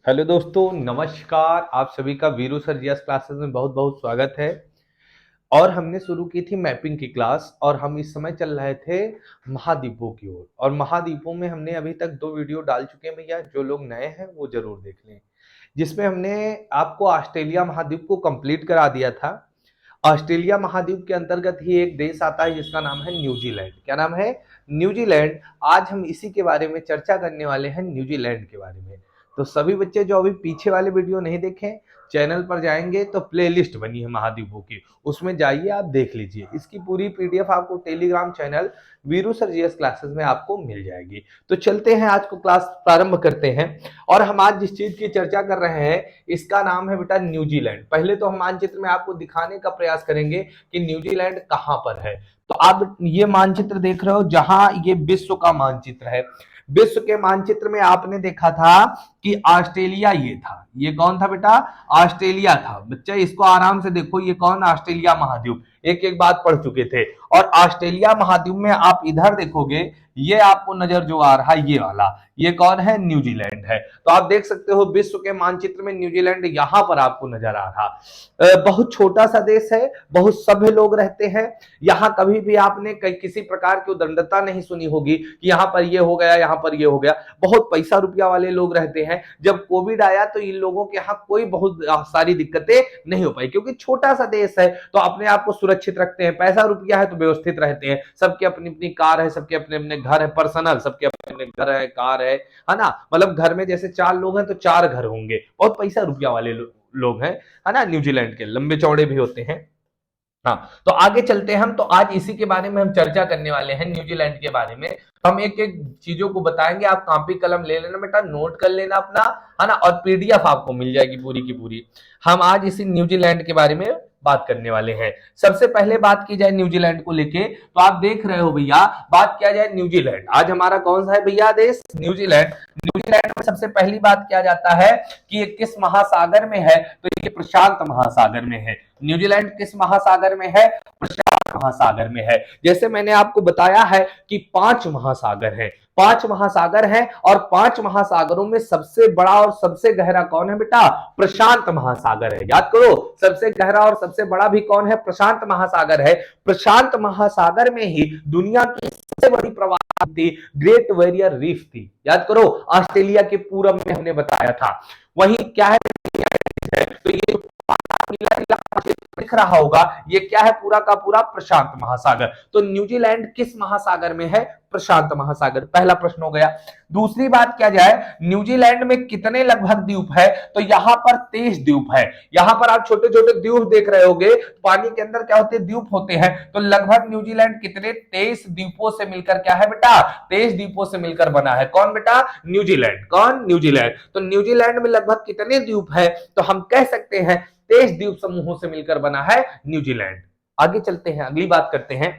Hello दोस्तों, नमस्कार। आप सभी का वीरू सर जीएस क्लासेस में बहुत बहुत स्वागत है। और हमने शुरू की थी मैपिंग की क्लास और हम इस समय चल रहे थे महाद्वीपों की ओर। और महाद्वीपों में हमने अभी तक 2 वीडियो डाल चुके हैं भैया। जो लोग नए हैं वो जरूर देख लें, जिसमें हमने आपको ऑस्ट्रेलिया महाद्वीप को कंप्लीट करा दिया था। ऑस्ट्रेलिया महाद्वीप के अंतर्गत ही एक देश आता है जिसका नाम है न्यूजीलैंड। क्या नाम है? न्यूजीलैंड। आज हम इसी के बारे में चर्चा करने वाले हैं, न्यूजीलैंड के बारे में। तो सभी बच्चे जो अभी पीछे वाले वीडियो नहीं देखे, चैनल पर जाएंगे तो प्लेलिस्ट बनी है महाद्वीपों की, उसमें जाइए आप देख लीजिए। इसकी पूरी पीडीएफ आपको Telegram channel Veeru sir GS classes में आपको मिल जाएगी। तो चलते हैं, आज को क्लास प्रारंभ करते हैं। और हम आज जिस चीज की चर्चा कर रहे हैं इसका नाम है बेटा न्यूजीलैंड। पहले तो हम मानचित्र में आपको दिखाने का प्रयास करेंगे कि न्यूजीलैंड कहां पर है। तो आप ये मानचित्र देख रहे हो, जहां ये विश्व का मानचित्र है। विश्व के मानचित्र में आपने देखा था कि ऑस्ट्रेलिया ये था। ये कौन था बेटा? ऑस्ट्रेलिया था। बच्चे इसको आराम से देखो, ये कौन? ऑस्ट्रेलिया महाद्वीप। एक एक बात पढ़ चुके थे। और ऑस्ट्रेलिया महाद्वीप में आप इधर देखोगे, ये आपको नजर जो आ रहा है ये वाला, ये कौन है? न्यूजीलैंड है। तो आप देख सकते हो विश्व के मानचित्र में न्यूजीलैंड यहां पर आपको नजर आ रहा। बहुत छोटा सा देश है, बहुत सभ्य लोग रहते हैं। यहाँ कभी भी आपने किसी प्रकार की उदंडता नहीं सुनी होगी कि यहाँ पर ये हो गया, यहाँ पर ये हो गया। बहुत पैसा रुपया वाले लोग रहते हैं। जब कोविड आया तो इन लोगों के यहाँ कोई बहुत सारी दिक्कतें नहीं हो पाई, क्योंकि छोटा सा देश है तो अपने आप को सुरक्षित रखते हैं। पैसा रुपया है तो व्यवस्थित रहते हैं। सबके अपनी अपनी कार है, सबके अपने अपने घर है, पर्सनल सबके अपने अपने घर है, कार है ना। मतलब घर में जैसे 4 लोग हैं तो 4 घर होंगे। बहुत पैसा रुपया वाले लोग हैं, है ना। न्यूजीलैंड के लंबे चौड़े भी होते हैं। हाँ, तो आगे चलते हैं हम। तो आज इसी के बारे में हम चर्चा करने वाले हैं, न्यूजीलैंड के बारे में। तो हम एक एक चीजों को बताएंगे। आप कॉपी कलम ले लेना बेटा, नोट कर लेना अपना, है ना। और पीडीएफ आपको मिल जाएगी पूरी की पूरी। हम आज इसी न्यूजीलैंड के बारे में बात करने वाले हैं। सबसे पहले बात की जाए न्यूजीलैंड को लेके, तो आप देख रहे हो भैया, बात किया जाए न्यूजीलैंड। आज हमारा कौन सा है भैया देश? न्यूजीलैंड। न्यूजीलैंड में सबसे पहली बात किया जाता है कि ये किस महासागर में है? तो ये प्रशांत महासागर में है। न्यूजीलैंड किस महासागर में है? प्रशांत महासागर में है। जैसे मैंने आपको बताया है कि 5 महासागर हैं। 5 महासागर हैं और 5 महासागरों में सबसे बड़ा और सबसे गहरा कौन है बेटा? प्रशांत महासागर है। याद करो, सबसे गहरा और सबसे बड़ा भी कौन है? प्रशांत महासागर है। प्रशांत महासागर में ही दुनिया की सबसे बड़ी प्रवाह थी, ग्रेट बैरियर रीफ थी। याद करो, ऑस्ट्रेलिया के पूरब में हमने बताया था। वहीं क्या है? तो ये नीला नीला दिख रहा होगा, ये क्या है? पूरा का पूरा प्रशांत महासागर। तो न्यूजीलैंड किस महासागर में है? प्रशांत महासागर। पहला प्रश्न हो गया। दूसरी बात क्या जाए, न्यूजीलैंड में कितने लगभग द्वीप है? तो यहां पर 23 द्वीप है। यहां पर आप छोटे छोटे द्वीप देख रहे होंगे, पानी के अंदर क्या होते हैं? द्वीप होते हैं। तो लगभग न्यूजीलैंड कितने? 23 द्वीपों से मिलकर क्या है बेटा? 23 द्वीपों से मिलकर बना है। कौन बेटा? न्यूजीलैंड। कौन? न्यूजीलैंड। तो न्यूजीलैंड में लगभग कितने द्वीप है? तो हम कह सकते हैं 23 द्वीप समूहों से मिलकर बना है न्यूजीलैंड। आगे चलते हैं, अगली बात करते हैं।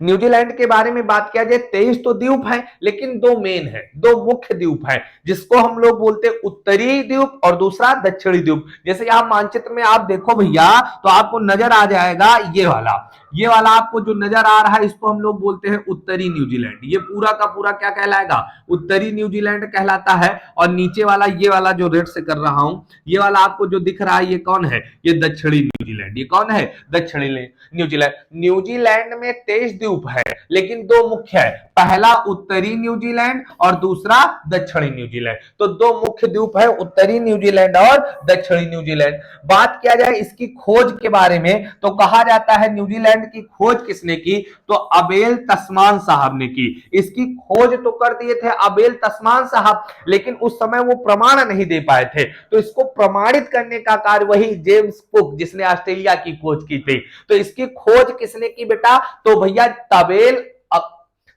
न्यूजीलैंड के बारे में बात किया जाए, 23 तो द्वीप है, लेकिन 2 मेन है, 2 मुख्य द्वीप है, जिसको हम लोग बोलते हैं उत्तरी द्वीप और दूसरा दक्षिणी द्वीप। जैसे यहां मानचित्र में आप देखो भैया, तो आपको नजर आ जाएगा ये वाला आपको जो नजर आ रहा है, इसको हम लोग बोलते हैं उत्तरी न्यूजीलैंड। ये पूरा का पूरा क्या कहलाएगा? उत्तरी न्यूजीलैंड कहलाता है। और नीचे वाला, ये वाला जो रेड से कर रहा हूं, ये वाला आपको जो दिख रहा है, ये कौन है? ये दक्षिणी न्यूजीलैंड। ये कौन है? दक्षिणी न्यूजीलैंड। न्यूजीलैंड में 23 द्वीप है, लेकिन 2 मुख्य है। पहला उत्तरी न्यूजीलैंड और दूसरा दक्षिणी न्यूजीलैंड। तो 2 मुख्य द्वीप है, उत्तरी न्यूजीलैंड और दक्षिणी न्यूजीलैंड। बात किया जाए इसकी खोज के बारे में, तो कहा जाता है न्यूजीलैंड की खोज किसने की? तो अबेल तस्मान साहब ने की। इसकी खोज तो कर दिए थे अबेल तस्मान साहब, लेकिन उस समय वो प्रमाण नहीं दे पाए थे। तो इसको प्रमाणित करने का कार्य वही जेम्स कुक, जिसने ऑस्ट्रेलिया की खोज की थी। तो इसकी खोज किसने की बेटा? तो भैया तबेल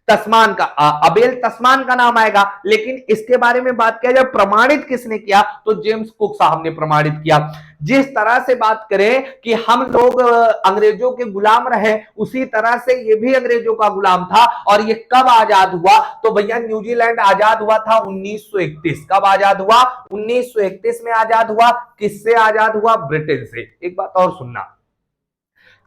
तस्मान का, अबेल तस्मान का नाम आएगा। लेकिन इसके बारे में बात किया जाए प्रमाणित किसने किया, तो जेम्स कुक साहब ने प्रमाणित किया। जिस तरह से बात करें कि हम लोग अंग्रेजों के गुलाम रहे, उसी तरह से ये भी अंग्रेजों का गुलाम था। और ये कब आजाद हुआ? तो भैया न्यूजीलैंड आजाद हुआ था 1931। कब आजाद हुआ? 1931 में आजाद हुआ। किससे आजाद हुआ? ब्रिटेन से। एक बात और सुनना,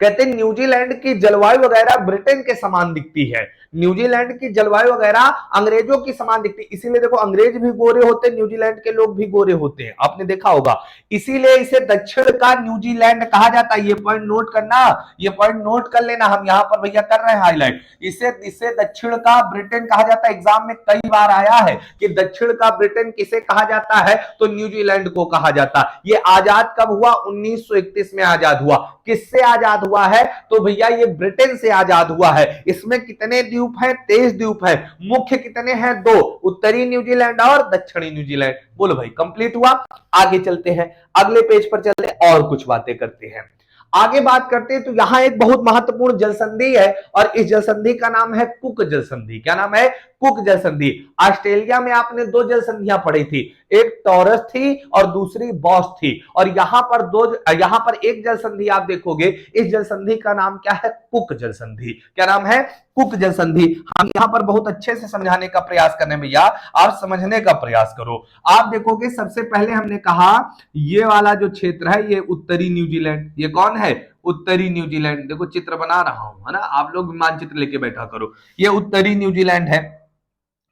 कहते हैं न्यूजीलैंड की जलवायु वगैरह ब्रिटेन के समान दिखती है। न्यूजीलैंड की जलवायु वगैरह अंग्रेजों की समान दिखती है, इसीलिए देखो अंग्रेज भी गोरे होते हैं, न्यूजीलैंड के लोग भी गोरे होते हैं, आपने देखा होगा। इसीलिए इसे दक्षिण का न्यूजीलैंड कहा जाता है। ये पॉइंट नोट करना, ये पॉइंट नोट कर लेना, हम यहां पर भैया कर रहे हैं हाईलाइट। इसे इसे दक्षिण का ब्रिटेन कहा जाता है। एग्जाम में कई बार आया है कि दक्षिण का ब्रिटेन किसे कहा जाता है, तो न्यूजीलैंड को कहा जाता है। ये आजाद कब हुआ, 1931 में आजाद हुआ। किससे आजाद हुआ है, तो भैया ये ब्रिटेन से आजाद हुआ है। इसमें कितने द्वीप हैं, 23 द्वीप हैं। मुख्य कितने हैं, 2, उत्तरी न्यूजीलैंड और दक्षिणी न्यूजीलैंड। बोलो भाई कंप्लीट हुआ। आगे चलते हैं, अगले पेज पर चलते और कुछ बातें करते हैं। आगे बात करते हैं तो यहां एक बहुत महत्वपूर्ण जल संधि है और इस जल संधि का नाम है कुक जल संधि। क्या नाम है, कुक जल संधि। ऑस्ट्रेलिया में आपने 2 जल संधियां पढ़ी थी, एक टॉरस थी और दूसरी बॉस थी। और यहां पर एक जल संधि आप देखोगे, इस जल संधि का नाम क्या है, कुक जल संधि। क्या नाम है, कुक जल संधि। हम यहां पर बहुत अच्छे से समझाने का प्रयास करने, भैया आप समझने का प्रयास करो। आप देखोगे सबसे पहले हमने कहा ये वाला जो क्षेत्र है ये उत्तरी न्यूजीलैंड। ये कौन है, उत्तरी न्यूजीलैंड। देखो चित्र बना रहा हूं, है ना, आप लोग मानचित्र लेके बैठा करो। ये उत्तरी न्यूजीलैंड है।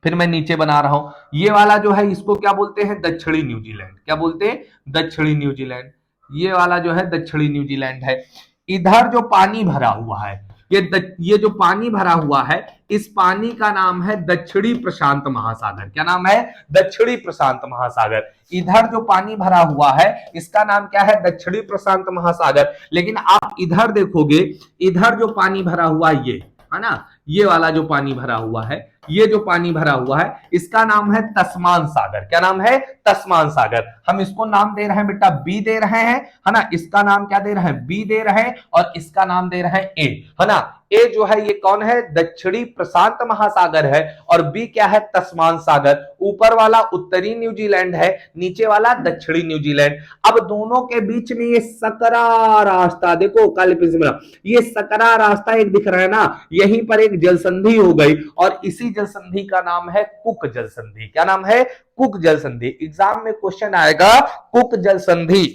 फिर मैं नीचे बना रहा हूं, ये वाला जो है इसको क्या बोलते हैं, दक्षिणी न्यूजीलैंड। क्या बोलते हैं, दक्षिणी न्यूजीलैंड। ये वाला जो है दक्षिणी न्यूजीलैंड है। इधर जो पानी भरा हुआ है, ये जो पानी भरा हुआ है, इस पानी का नाम है दक्षिणी प्रशांत महासागर। क्या नाम है, दक्षिणी प्रशांत महासागर। इधर जो पानी भरा हुआ है इसका नाम क्या है, दक्षिणी प्रशांत महासागर। लेकिन आप इधर देखोगे, इधर जो पानी भरा हुआ ये है ना, ये वाला जो पानी भरा हुआ है, ये जो पानी भरा हुआ है इसका नाम है तस्मान सागर। क्या नाम है, तस्मान सागर। हम इसको नाम दे रहे हैं बेटा बी दे रहे हैं, है ना, इसका नाम क्या दे रहे हैं, बी दे रहे हैं, और इसका नाम दे रहे हैं ए, है ना। ए जो है ये कौन है, दक्षिणी प्रशांत महासागर है, और बी क्या है, तस्मान सागर। ऊपर वाला उत्तरी न्यूजीलैंड है, नीचे वाला दक्षिणी न्यूजीलैंड। अब दोनों के बीच में ये सकरा रास्ता, देखो काले पेज में ये सकरा रास्ता एक दिख रहा है ना, यहीं पर एक जल संधि हो गई, और इसी जल संधि का नाम है कुक जल संधि। क्या नाम है, कुक जल संधि। एग्जाम में क्वेश्चन आएगा कुक जल संधि,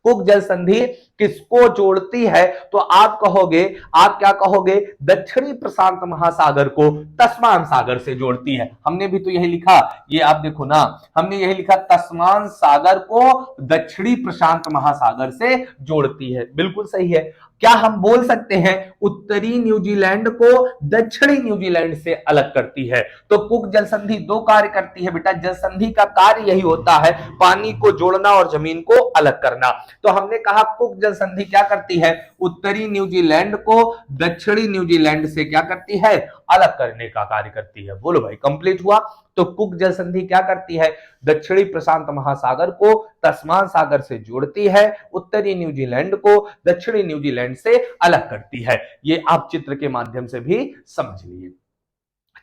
कुक जल संधि किसको जोड़ती है, तो आप कहोगे, आप क्या कहोगे, दक्षिणी प्रशांत महासागर को तस्मान सागर से जोड़ती है। हमने भी तो यही लिखा, ये आप देखो ना, हमने यही लिखा तस्मान सागर को दक्षिणी प्रशांत महासागर से जोड़ती है। बिल्कुल सही है। क्या हम बोल सकते हैं उत्तरी न्यूजीलैंड को दक्षिणी न्यूजीलैंड से अलग करती है। तो कुक जल संधि 2 कार्य करती है बेटा। जल संधि का कार्य यही होता है, पानी को जोड़ना और जमीन को अलग करना। तो हमने कहा कुक जल संधि क्या करती है, उत्तरी न्यूजीलैंड को दक्षिणी न्यूजीलैंड से क्या करती है, अलग करने का कार्य करती है। बोलो भाई कंप्लीट हुआ। तो कुक जल संधि क्या करती है, दक्षिणी प्रशांत महासागर को तस्मान सागर से जोड़ती है, उत्तरी न्यूजीलैंड को दक्षिणी न्यूजीलैंड से अलग करती है। ये आप चित्र के माध्यम से भी समझ लीजिए।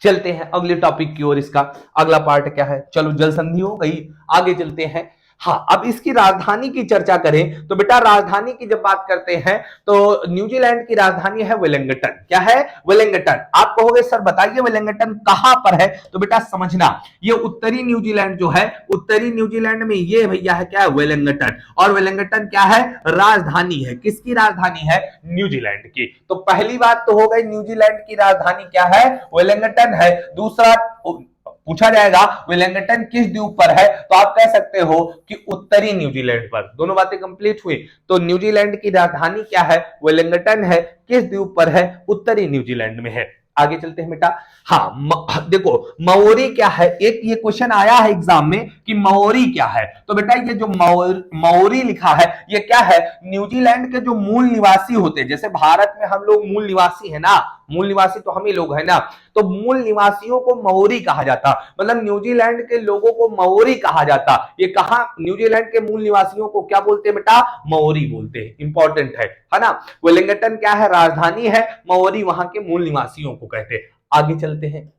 चलते हैं अगले टॉपिक की ओर। इसका अगला पार्ट क्या है, चलो जल संधि हो गई, आगे चलते हैं। हाँ, अब इसकी राजधानी की चर्चा करें तो बेटा राजधानी की जब बात करते हैं तो न्यूजीलैंड की राजधानी है वेलिंगटन। क्या है, वेलिंगटन। आप कहोगे सर बताइए वेलिंगटन कहां पर है, तो बेटा समझना, ये उत्तरी न्यूजीलैंड जो है, उत्तरी न्यूजीलैंड में ये भैया है क्या है, वेलिंगटन। और वेलिंगटन क्या है, राजधानी है। किसकी राजधानी है, न्यूजीलैंड की। तो पहली बात तो हो गई न्यूजीलैंड की राजधानी क्या है, वेलिंगटन है। दूसरा पूछा जाएगा वेलिंगटन किस द्वीप पर है, तो आप कह सकते हो कि उत्तरी न्यूजीलैंड पर। दोनों बातें कंप्लीट हुई। तो न्यूजीलैंड की राजधानी क्या है, वेलिंगटन है। किस द्वीप पर है, उत्तरी न्यूजीलैंड में है। आगे चलते हैं बेटा। हाँ देखो माओरी क्या है, एक ये क्वेश्चन आया है एग्जाम में कि माओरी क्या है। तो बेटा ये जो माओरी लिखा है ये क्या है, न्यूजीलैंड के जो मूल निवासी होते हैं, जैसे भारत में हम लोग मूल निवासी है ना, मूल निवासी तो हम ही लोग हैं ना, तो मूल निवासियों को माओरी कहा जाता, मतलब न्यूजीलैंड के लोगों को माओरी कहा जाता। ये कहा, न्यूजीलैंड के मूल निवासियों को क्या बोलते हैं बेटा, माओरी बोलते हैं। इंपॉर्टेंट है ना। वेलिंगटन क्या है, राजधानी है, माओरी वहां के मूल निवासियों को कहते हैं। आगे चलते हैं,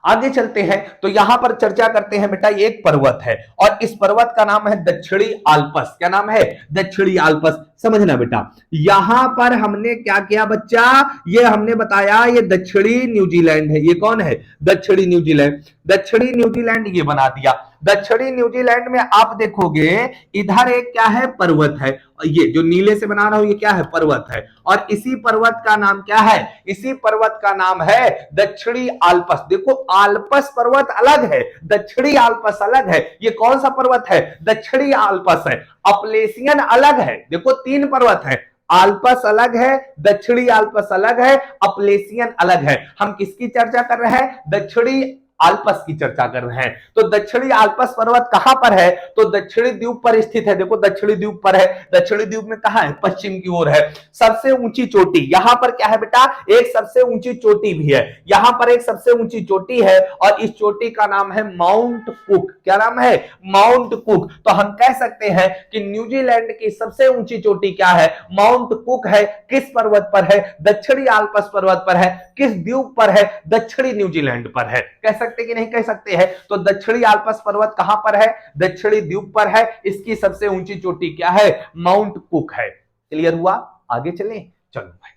आगे चलते हैं तो यहां पर चर्चा करते हैं बेटा, ये एक पर्वत है और इस पर्वत का नाम है दक्षिणी आल्पस। क्या नाम है, दक्षिणी आल्पस। समझना बेटा, यहां पर हमने क्या किया बच्चा, ये हमने बताया ये दक्षिणी न्यूजीलैंड है। ये कौन है, दक्षिणी न्यूजीलैंड। दक्षिणी न्यूजीलैंड ये बना दिया। दक्षिणी न्यूजीलैंड में आप देखोगे इधर एक क्या है, पर्वत है, ये जो नीले से बना रहा हूं ये क्या है, पर्वत है, और इसी पर्वत का नाम क्या है, इसी पर्वत का नाम है दक्षिणी आल्प्स। देखो आल्प्स पर्वत अलग है, दक्षिणी आल्प्स अलग है। ये कौन सा पर्वत है, दक्षिणी आल्प्स है। अपलेशियन अलग है, देखो 3 पर्वत है, आल्पस अलग है, दक्षिणी आल्पस अलग है, अपलेशियन अलग है। हम किसकी चर्चा कर रहे हैं, दक्षिणी आल्पस की चर्चा कर रहे हैं। तो दक्षिणी आल्पस पर्वत कहां पर है, तो दक्षिणी द्वीप पर स्थित है। देखो दक्षिणी द्वीप पर है, दक्षिणी द्वीप में कहां है, पश्चिम की ओर है। सबसे ऊंची चोटी यहां पर क्या है बेटा, एक सबसे ऊंची चोटी भी है, यहां पर एक सबसे ऊंची चोटी है, और इस चोटी का नाम है माउंट कुक। क्या नाम है, माउंट कुक। तो हम कह सकते हैं कि न्यूजीलैंड की सबसे ऊंची चोटी क्या है, माउंट कुक है। किस पर्वत पर है, दक्षिणी आल्पस पर्वत पर है। किस द्वीप पर है, दक्षिणी न्यूजीलैंड पर है। कह सकते कि नहीं कह सकते हैं, तो दक्षिणी आल्पस पर्वत कहां पर है, दक्षिणी द्वीप पर है। इसकी सबसे ऊंची चोटी क्या है, माउंट कुक है। क्लियर हुआ, आगे चलें, चलो भाई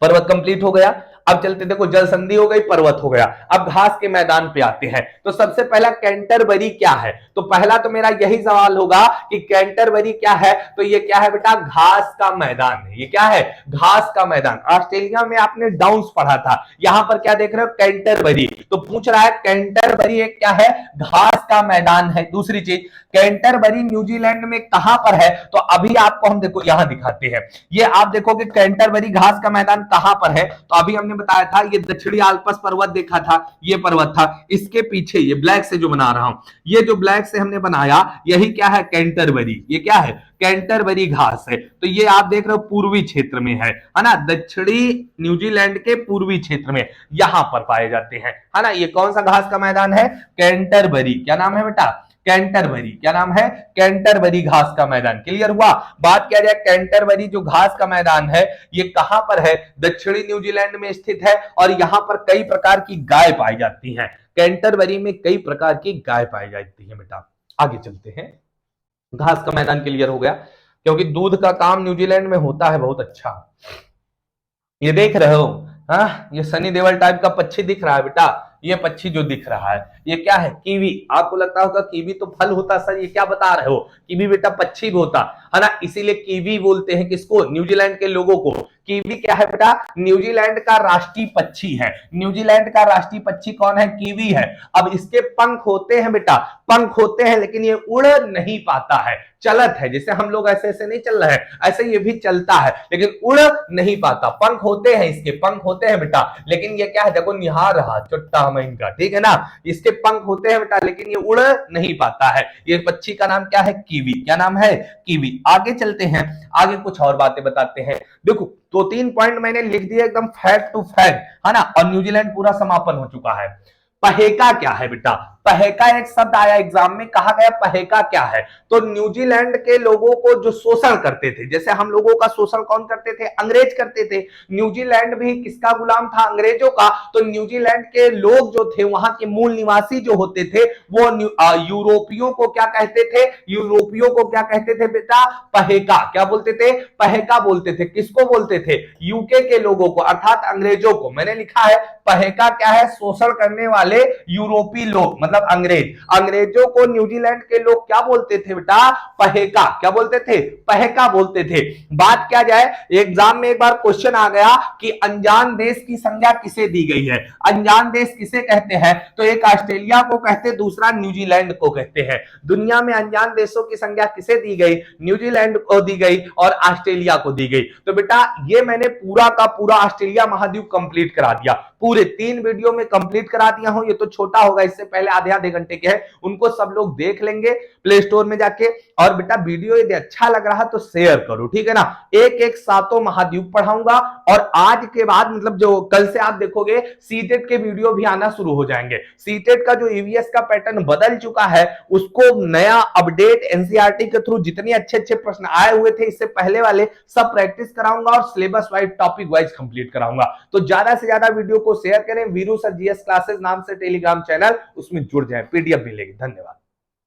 पर्वत कंप्लीट हो गया। अब चलते, देखो जल संधि हो गई, पर्वत हो गया, अब घास के मैदान पे आते हैं। तो सबसे पहला कैंटरबरी क्या है, तो पहला तो मेरा यही सवाल होगा कि कैंटरबरी क्या है, तो ये क्या है बेटा, घास का मैदान है। ये क्या है, घास का मैदान। ऑस्ट्रेलिया में आपने डाउन्स पढ़ा था, यहां पर क्या देख रहे हो, कैंटरबरी। तो पूछ रहा है कैंटरबरी एक क्या है, घास का मैदान है। दूसरी चीज, कैंटरबरी न्यूजीलैंड में कहां पर है, तो अभी आपको हम देखो यहां दिखाते हैं। ये आप देखोगे कैंटरबरी घास का मैदान कहां पर है, तो अभी हमने बताया था ये दक्षिणी आल्पस पर्वत देखा था, ये पर्वत था, इसके पीछे ये ब्लैक से जो बना रहा हूं, ये जो ब्लैक से हमने बनाया यही क्या है, कैंटरबरी। ये क्या है, कैंटरबरी घास है। तो ये आप देख रहे हो पूर्वी क्षेत्र में है ना, दक्षिणी न्यूजीलैंड के पूर्वी क्षेत्र में यहां पर पाए जाते हैं, है ना। ये कौन सा घास का मैदान है, कैंटरबरी। क्या नाम है बेटा, कैंटरबरी। क्या नाम है, कैंटरबरी घास का मैदान। क्लियर हुआ। बात किया जाए कैंटरबरी जो घास का मैदान है ये कहां पर है, दक्षिणी न्यूजीलैंड में स्थित है, और यहां पर कई प्रकार की गाय पाई जाती हैं। कैंटरबरी में कई प्रकार की गाय पाई जाती है बेटा। आगे चलते हैं, घास का मैदान क्लियर हो गया, क्योंकि दूध का काम न्यूजीलैंड में होता है बहुत अच्छा। ये देख रहे हो, हाँ ये सनी देओल टाइप का पक्षी दिख रहा है बेटा, ये पक्षी जो दिख रहा है ये क्या है, कीवी। आपको लगता होगा कीवी तो फल होता, सर ये क्या बता रहे हो, कीवी बेटा पक्षी भी होता है ना, इसीलिए कीवी बोलते हैं किसको, न्यूजीलैंड के लोगों को। कीवी क्या है बेटा, न्यूजीलैंड का राष्ट्रीय पक्षी है। न्यूजीलैंड का राष्ट्रीय पक्षी कौन है, कीवी है। अब इसके पंख होते हैं बेटा, पंख होते हैं, लेकिन ये उड़ नहीं पाता है, चलत है। जैसे हम लोग ऐसे ऐसे नहीं चल रहे हैं, ऐसे ये भी चलता है लेकिन उड़ नहीं पाता। पंख होते हैं, इसके पंख होते हैं बेटा, लेकिन ये क्या है, देखो निहार रहा चुट्टा में इनका, ठीक है ना, इसके पंख होते हैं बेटा, लेकिन ये उड़ नहीं पाता है। ये पक्षी का नाम क्या है, कीवी। क्या नाम है, कीवी। आगे चलते हैं, आगे कुछ और बातें बताते हैं। देखो 2-3 पॉइंट मैंने लिख दिया एकदम फैक्ट टू फैक्ट, है ना, और न्यूजीलैंड पूरा समापन हो चुका है। पहेका क्या है बेटा, पहेका एक शब्द आया एग्जाम में, कहा गया पहेका क्या है, तो न्यूजीलैंड के लोगों को जो शोषण करते थे, जैसे हम लोगों का शोषण कौन करते थे, अंग्रेज करते थे, न्यूजीलैंड भी किसका गुलाम था, अंग्रेजों का। तो न्यूजीलैंड के लोग जो थे, वहां के मूल निवासी जो होते थे, वो यूरोपियों को क्या कहते थे, यूरोपियों को क्या कहते थे बेटा, पहेका। क्या बोलते थे, पहेका बोलते थे। किसको बोलते थे, यूके के लोगों को, अर्थात अंग्रेजों को। मैंने लिखा है पहेका क्या है, शोषण करने वाले यूरोपीय लोग, मतलब अंग्रेज। अंग्रेजों को न्यूजीलैंड के लोग क्या बोलते थे बेटा, पहेका। क्या बोलते थे, पहेका बोलते थे। बात क्या जाए, एग्जाम में एक बार क्वेश्चन आ गया कि अनजान देश की संज्ञा किसे दी गई है। अनजान देश किसे कहते हैं, तो एक ऑस्ट्रेलिया को कहते, दूसरा न्यूजीलैंड को कहते हैं। दुनिया में अनजान देशों की संज्ञा किसे दी गई, न्यूजीलैंड को दी गई और ऑस्ट्रेलिया को दी गई। तो बेटा ये मैंने पूरा का पूरा ऑस्ट्रेलिया महाद्वीप कंप्लीट करा दिया, पूरे 3 वीडियो में कंप्लीट करा दिया हूं। ये तो छोटा होगा, इससे पहले आधे घंटे के हैं, उनको सब लोग देख लेंगे प्ले स्टोर में जाके। और बेटा वीडियो यदि अच्छा लग रहा तो शेयर करो, ठीक है ना। एक एक सातों महाद्वीप पढ़ाऊंगा, और आज के बाद मतलब जो कल से आप देखोगे सीटेट के वीडियो भी आना शुरू हो जाएंगे। सीटेट का जो ईवीएस का पैटर्न बदल चुका है, उसको नया अपडेट एनसीईआरटी के थ्रू जितने अच्छे अच्छे प्रश्न आए हुए थे इससे पहले वाले सब प्रैक्टिस कराऊंगा, और syllabus wise topic wise complete कराऊंगा। तो ज्यादा से ज्यादा वीडियो को शेयर करें। वीरू सर जीएस क्लासेस नाम से टेलीग्राम चैनल, उसमें जुड़ जाए, पीडीएफ मिलेगी। धन्यवाद।